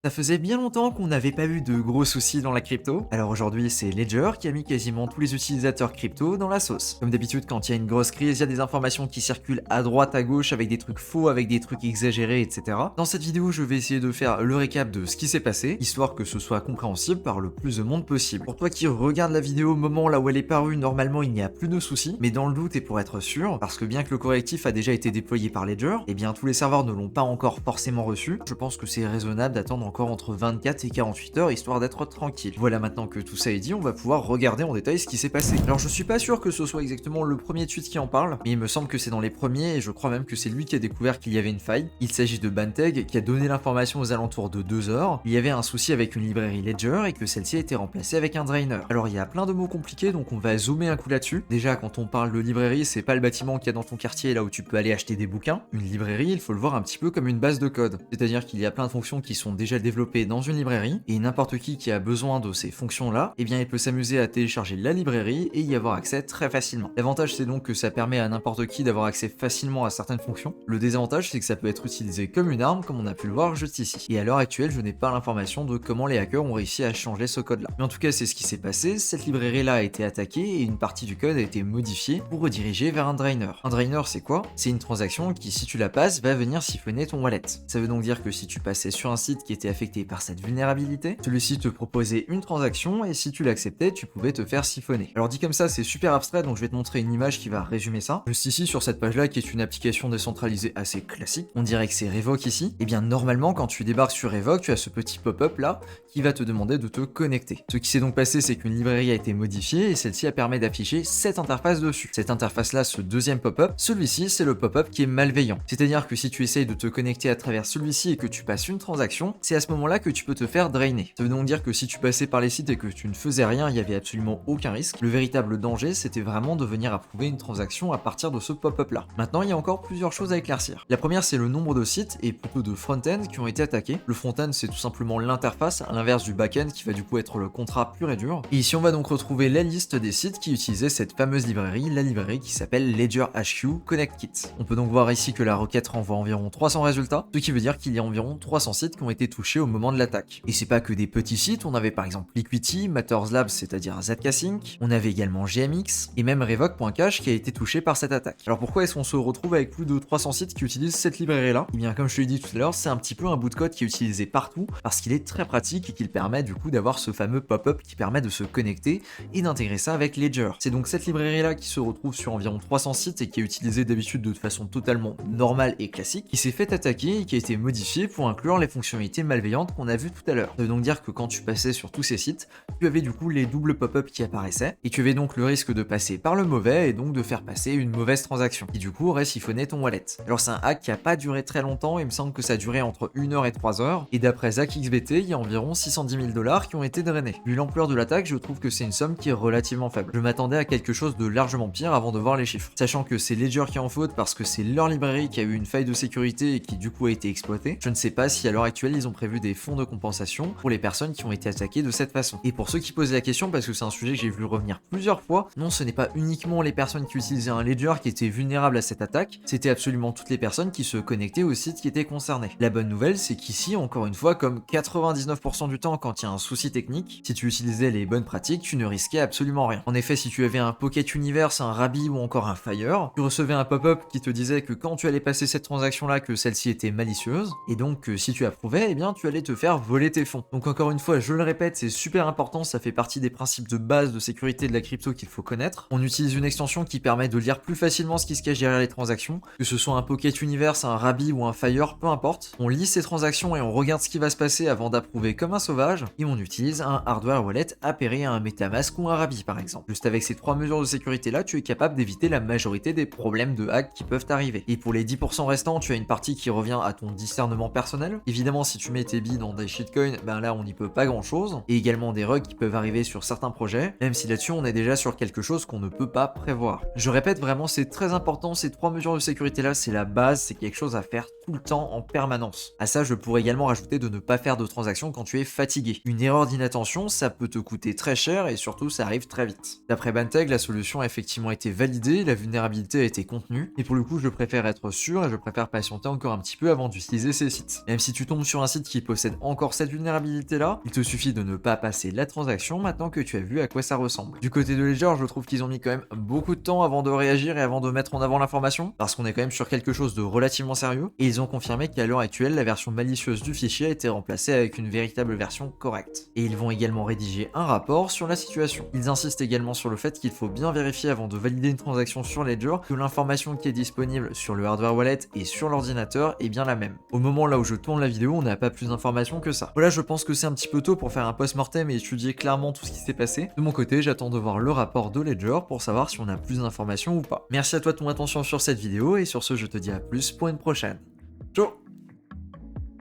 Ça faisait bien longtemps qu'on n'avait pas eu de gros soucis dans la crypto. Alors aujourd'hui, c'est Ledger qui a mis quasiment tous les utilisateurs crypto dans la sauce. Comme d'habitude, quand il y a une grosse crise, il y a des informations qui circulent à droite, à gauche, avec des trucs faux, avec des trucs exagérés, etc. Dans cette vidéo, je vais essayer de faire le récap de ce qui s'est passé, histoire que ce soit compréhensible par le plus de monde possible. Pour toi qui regarde la vidéo au moment là où elle est parue, normalement il n'y a plus de soucis, mais dans le doute et pour être sûr, parce que bien que le correctif a déjà été déployé par Ledger, eh bien tous les serveurs ne l'ont pas encore forcément reçu. Je pense que c'est raisonnable d'attendre encore entre 24 et 48 heures histoire d'être tranquille. Voilà, maintenant que tout ça est dit, on va pouvoir regarder en détail ce qui s'est passé. Alors je suis pas sûr que ce soit exactement le premier tweet qui en parle, mais il me semble que c'est dans les premiers et je crois même que c'est lui qui a découvert qu'il y avait une faille. Il s'agit de Banteg qui a donné l'information aux alentours de 2 heures. Il y avait un souci avec une librairie Ledger et que celle-ci a été remplacée avec un drainer. Alors il y a plein de mots compliqués, donc on va zoomer un coup là-dessus. Déjà, quand on parle de librairie, c'est pas le bâtiment qu'il y a dans ton quartier là où tu peux aller acheter des bouquins. Une librairie, il faut le voir un petit peu comme une base de code. C'est-à-dire qu'il y a plein de fonctions qui sont déjà développées dans une librairie, et n'importe qui a besoin de ces fonctions-là, eh bien il peut s'amuser à télécharger la librairie et y avoir accès très facilement. L'avantage, c'est donc que ça permet à n'importe qui d'avoir accès facilement à certaines fonctions. Le désavantage, c'est que ça peut être utilisé comme une arme, comme on a pu le voir juste ici. Et à l'heure actuelle, je n'ai pas l'information de comment les hackers ont réussi à changer ce code-là. Mais en tout cas, c'est ce qui s'est passé. Cette librairie-là a été attaquée et une partie du code a été modifiée pour rediriger vers un drainer. Un drainer, c'est quoi? C'est une transaction qui, si tu la passes, va venir siphonner ton wallet. Ça veut donc dire que si tu passais sur un site qui était affecté par cette vulnérabilité, celui-ci te proposait une transaction et si tu l'acceptais, tu pouvais te faire siphonner. Alors dit comme ça, c'est super abstrait, donc je vais te montrer une image qui va résumer ça. Juste ici sur cette page-là, qui est une application décentralisée assez classique, on dirait que c'est Revoke ici. Et bien normalement, quand tu débarques sur Revoke, tu as ce petit pop-up là qui va te demander de te connecter. Ce qui s'est donc passé, c'est qu'une librairie a été modifiée et celle-ci a permis d'afficher cette interface dessus. Cette interface-là, ce deuxième pop-up, celui-ci, c'est le pop-up qui est malveillant. C'est-à-dire que si tu essayes de te connecter à travers celui-ci et que tu passes une transaction, c'est à ce moment-là que tu peux te faire drainer. Ça veut donc dire que si tu passais par les sites et que tu ne faisais rien, il n'y avait absolument aucun risque. Le véritable danger, c'était vraiment de venir approuver une transaction à partir de ce pop-up là. Maintenant, il y a encore plusieurs choses à éclaircir. La première, c'est le nombre de sites et plutôt de front-end qui ont été attaqués. Le front-end, c'est tout simplement l'interface, à l'inverse du back-end qui va du coup être le contrat pur et dur. Et ici, on va donc retrouver la liste des sites qui utilisaient cette fameuse librairie, la librairie qui s'appelle Ledger HQ Connect Kit. On peut donc voir ici que la requête renvoie environ 300 résultats, ce qui veut dire qu'il y a environ 300 sites qui ont été touchés au moment de l'attaque. Et c'est pas que des petits sites, on avait par exemple Liquidity, Matters Labs, c'est-à-dire ZK-Sync, on avait également GMX, et même Revoke.cash qui a été touché par cette attaque. Alors pourquoi est-ce qu'on se retrouve avec plus de 300 sites qui utilisent cette librairie-là? Eh bien comme je te l'ai dit tout à l'heure, c'est un petit peu un bout de code qui est utilisé partout, parce qu'il est très pratique et qu'il permet du coup d'avoir ce fameux pop-up qui permet de se connecter et d'intégrer ça avec Ledger. C'est donc cette librairie-là qui se retrouve sur environ 300 sites et qui est utilisée d'habitude de façon totalement normale et classique, qui s'est fait attaquer et qui a été modifiée pour inclure les fonctionnalités malveillantes qu'on a vues tout à l'heure. Ça veut donc dire que quand tu passais sur tous ces sites, tu avais du coup les doubles pop-up qui apparaissaient, et tu avais donc le risque de passer par le mauvais et donc de faire passer une mauvaise transaction, qui du coup aurait siphonné ton wallet. Alors c'est un hack qui a pas duré très longtemps, il me semble que ça a duré entre 1 heure et 3 heures, et d'après ZachXBT, il y a environ 610 000 $ qui ont été drainés. Vu l'ampleur de l'attaque, je trouve que c'est une somme qui est relativement faible. Je m'attendais à quelque chose de largement pire avant de voir les chiffres. Sachant que c'est Ledger qui est en faute parce que c'est leur librairie qui a eu une faille de sécurité et qui du coup a été exploitée, je ne sais pas si à l'heure actuelle ils ont prévu des fonds de compensation pour les personnes qui ont été attaquées de cette façon. Et pour ceux qui posaient la question, parce que c'est un sujet que j'ai vu revenir plusieurs fois, non, ce n'est pas uniquement les personnes qui utilisaient un Ledger qui étaient vulnérables à cette attaque, c'était absolument toutes les personnes qui se connectaient au site qui était concerné. La bonne nouvelle, c'est qu'ici, encore une fois, comme 99% du temps quand il y a un souci technique, si tu utilisais les bonnes pratiques, tu ne risquais absolument rien. En effet, si tu avais un Pocket Universe, un Rabbi ou encore un Fire, tu recevais un pop-up qui te disait que quand tu allais passer cette transaction-là, que celle-ci était malicieuse, et donc que si tu approuvais, eh bien tu allais te faire voler tes fonds. Donc encore une fois, je le répète, c'est super important, ça fait partie des principes de base de sécurité de la crypto qu'il faut connaître. On utilise une extension qui permet de lire plus facilement ce qui se cache derrière les transactions, que ce soit un Pocket Universe, un Rabbi ou un Fire, peu importe. On lit ces transactions et on regarde ce qui va se passer avant d'approuver comme un sauvage, et on utilise un hardware wallet appairé à un MetaMask ou un Rabbi par exemple. Juste avec ces 3 mesures de sécurité là, tu es capable d'éviter la majorité des problèmes de hack qui peuvent arriver. Et pour les 10% restants, tu as une partie qui revient à ton discernement personnel. Évidemment, si tu mets tes billes dans des shitcoins, ben là on n'y peut pas grand chose. Et également des rugs qui peuvent arriver sur certains projets, même si là-dessus on est déjà sur quelque chose qu'on ne peut pas prévoir. Je répète vraiment, c'est très important, ces 3 mesures de sécurité là, c'est la base, c'est quelque chose à faire tout le temps en permanence. À ça, je pourrais également rajouter de ne pas faire de transactions quand tu es fatigué. Une erreur d'inattention, ça peut te coûter très cher et surtout ça arrive très vite. D'après Banteg, la solution a effectivement été validée, la vulnérabilité a été contenue, et pour le coup je préfère être sûr et je préfère patienter encore un petit peu avant d'utiliser ces sites. Même si tu tombes sur un site qui possède encore cette vulnérabilité là, il te suffit de ne pas passer la transaction maintenant que tu as vu à quoi ça ressemble. Du côté de Ledger, je trouve qu'ils ont mis quand même beaucoup de temps avant de réagir et avant de mettre en avant l'information, parce qu'on est quand même sur quelque chose de relativement sérieux, et ils ont confirmé qu'à l'heure actuelle, la version malicieuse du fichier a été remplacée avec une véritable version correcte. Et ils vont également rédiger un rapport sur la situation. Ils insistent également sur le fait qu'il faut bien vérifier avant de valider une transaction sur Ledger que l'information qui est disponible sur le hardware wallet et sur l'ordinateur est bien la même. Au moment là où je tourne la vidéo, on n'a pas plus d'informations que ça. Voilà, je pense que c'est un petit peu tôt pour faire un post-mortem et étudier clairement tout ce qui s'est passé. De mon côté, j'attends de voir le rapport de Ledger pour savoir si on a plus d'informations ou pas. Merci à toi de ton attention sur cette vidéo et sur ce, je te dis à plus pour une prochaine. Ciao.